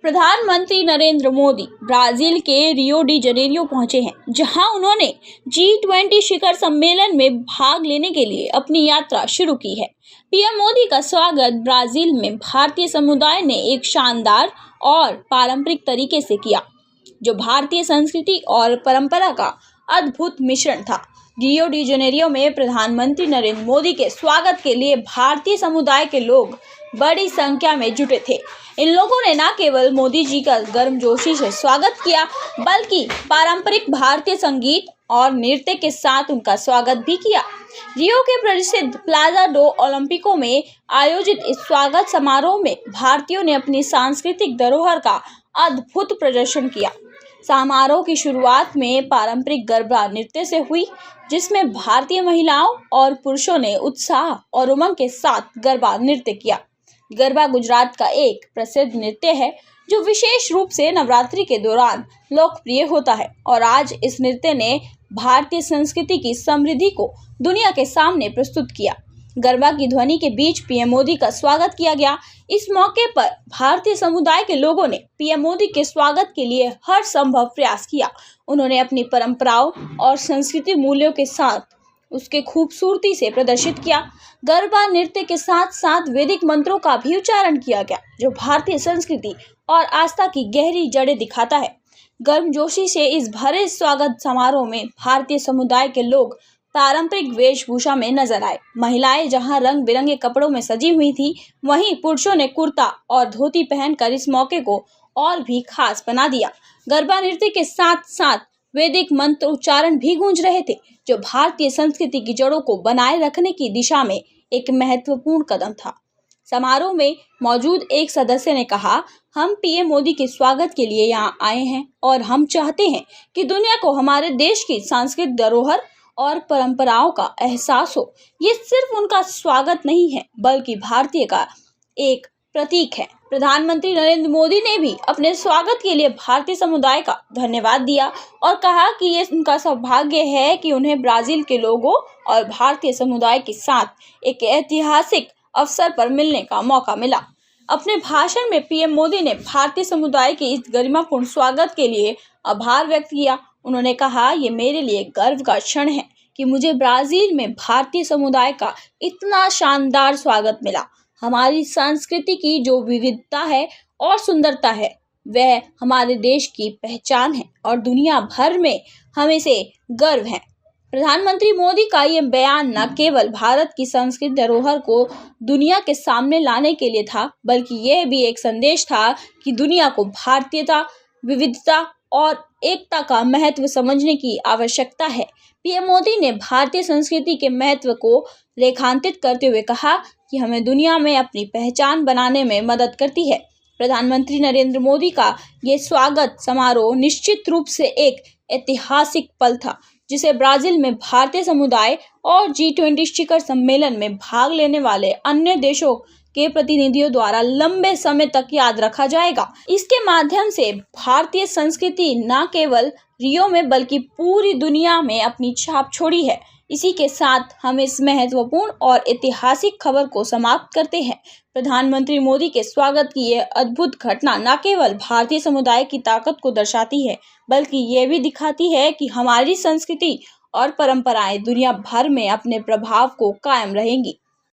प्रधानमंत्री नरेंद्र मोदी ब्राजील के Rio de Janeiro पहुंचे हैं, जहां उन्होंने G20 शिखर सम्मेलन में भाग लेने के लिए अपनी यात्रा शुरू की है। पीएम मोदी का स्वागत ब्राजील में भारतीय समुदाय ने एक शानदार और पारंपरिक तरीके से किया, जो भारतीय संस्कृति और परंपरा का अद्भुत मिश्रण था। रियो डी जनेरियो में प्रधानमंत्री नरेंद्र मोदी के स्वागत के लिए भारतीय समुदाय के लोग बड़ी संख्या में जुटे थे। इन लोगों ने न केवल मोदी जी का गर्मजोशी से स्वागत किया, बल्कि पारंपरिक भारतीय संगीत और नृत्य के साथ उनका स्वागत भी किया। रियो के प्रसिद्ध प्लाजा डो ओलंपिको में आयोजित इस स्वागत समारोह में भारतीयों ने अपनी सांस्कृतिक धरोहर का अद्भुत प्रदर्शन किया। समारोह की शुरुआत में पारंपरिक गरबा नृत्य से हुई, जिसमें भारतीय महिलाओं और पुरुषों ने उत्साह और उमंग के साथ गरबा नृत्य किया। गरबा गुजरात का एक प्रसिद्ध नृत्य है, जो विशेष रूप से नवरात्रि के दौरान लोकप्रिय होता है और आज इस नृत्य ने भारतीय संस्कृति की समृद्धि को दुनिया के सामने प्रस्तुत किया। गरबा की ध्वनि के बीच पीएम मोदी का स्वागत किया गया। इस मौके पर भारतीय समुदाय के लोगों ने पीएम मोदी के स्वागत के लिए हर संभव प्रयास किया। उन्होंने अपनी परंपराओं और संस्कृति मूल्यों के साथ उसके खूबसूरती से प्रदर्शित किया। गरबा नृत्य के साथ साथ वैदिक मंत्रों का भी उच्चारण किया गया, जो भारतीय संस्कृति और आस्था की गहरी जड़ें दिखाता है। गर्मजोशी से इस भरे स्वागत समारोह में भारतीय समुदाय के लोग पारंपरिक वेशभूषा में नजर आए। महिलाएं जहां रंग बिरंगे कपड़ों में सजी हुई थी, वहीं पुरुषों ने कुर्ता और धोती पहनकर इस मौके को और भी खास बना दिया। गरबा नृत्य के साथ साथ वैदिक मंत्र उच्चारण भी गूंज रहे थे, जो भारतीय संस्कृति की जड़ों को बनाए रखने की दिशा में एक महत्वपूर्ण कदम था। समारोह में मौजूद एक सदस्य ने कहा, हम पीएम मोदी के स्वागत के लिए यहाँ आए हैं और हम चाहते हैं कि दुनिया को हमारे देश की सांस्कृतिक धरोहर और परंपराओं का एहसास हो। ये सिर्फ उनका स्वागत नहीं है, बल्कि भारतीय का एक प्रतीक है। प्रधानमंत्री नरेंद्र मोदी ने भी अपने स्वागत के लिए भारतीय समुदाय का धन्यवाद दिया और कहा कि ये उनका सौभाग्य है कि उन्हें ब्राजील के लोगों और भारतीय समुदाय के साथ एक ऐतिहासिक अवसर पर मिलने का मौका मिला। अपने भाषण में पीएम मोदी ने भारतीय समुदाय के इस गरिमापूर्ण स्वागत के लिए आभार व्यक्त किया। उन्होंने कहा, ये मेरे लिए गर्व का क्षण है कि मुझे ब्राजील में भारतीय समुदाय का इतना शानदार स्वागत मिला। हमारी संस्कृति की जो विविधता है और सुंदरता है, वह हमारे देश की पहचान है और दुनिया भर में हमें से गर्व है। प्रधानमंत्री मोदी का ये बयान न केवल भारत की सांस्कृतिक धरोहर को दुनिया के सामने लाने के लिए था, बल्कि यह भी एक संदेश था कि दुनिया को भारतीयता, विविधता और एकता का महत्व समझने की आवश्यकता है। पीएम मोदी ने भारतीय संस्कृति के महत्व को रेखांकित करते हुए कहा कि हमें दुनिया में अपनी पहचान बनाने में मदद करती है। प्रधानमंत्री नरेंद्र मोदी का ये स्वागत समारोह निश्चित रूप से एक ऐतिहासिक पल था, जिसे ब्राजील में भारतीय समुदाय और G20 शिखर सम्मेलन में भाग लेने वाले अन्य देशों के प्रतिनिधियों द्वारा लंबे समय तक याद रखा जाएगा। इसके माध्यम से भारतीय संस्कृति न केवल रियो में बल्कि पूरी दुनिया में अपनी छाप छोड़ी है। इसी के साथ हम इस महत्वपूर्ण और ऐतिहासिक खबर को समाप्त करते हैं। प्रधानमंत्री मोदी के स्वागत की यह अद्भुत घटना न केवल भारतीय समुदाय की ताकत को दर्शाती है, बल्कि ये भी दिखाती है कि हमारी संस्कृति और परंपराएं दुनिया भर में अपने प्रभाव को कायम रहेंगी।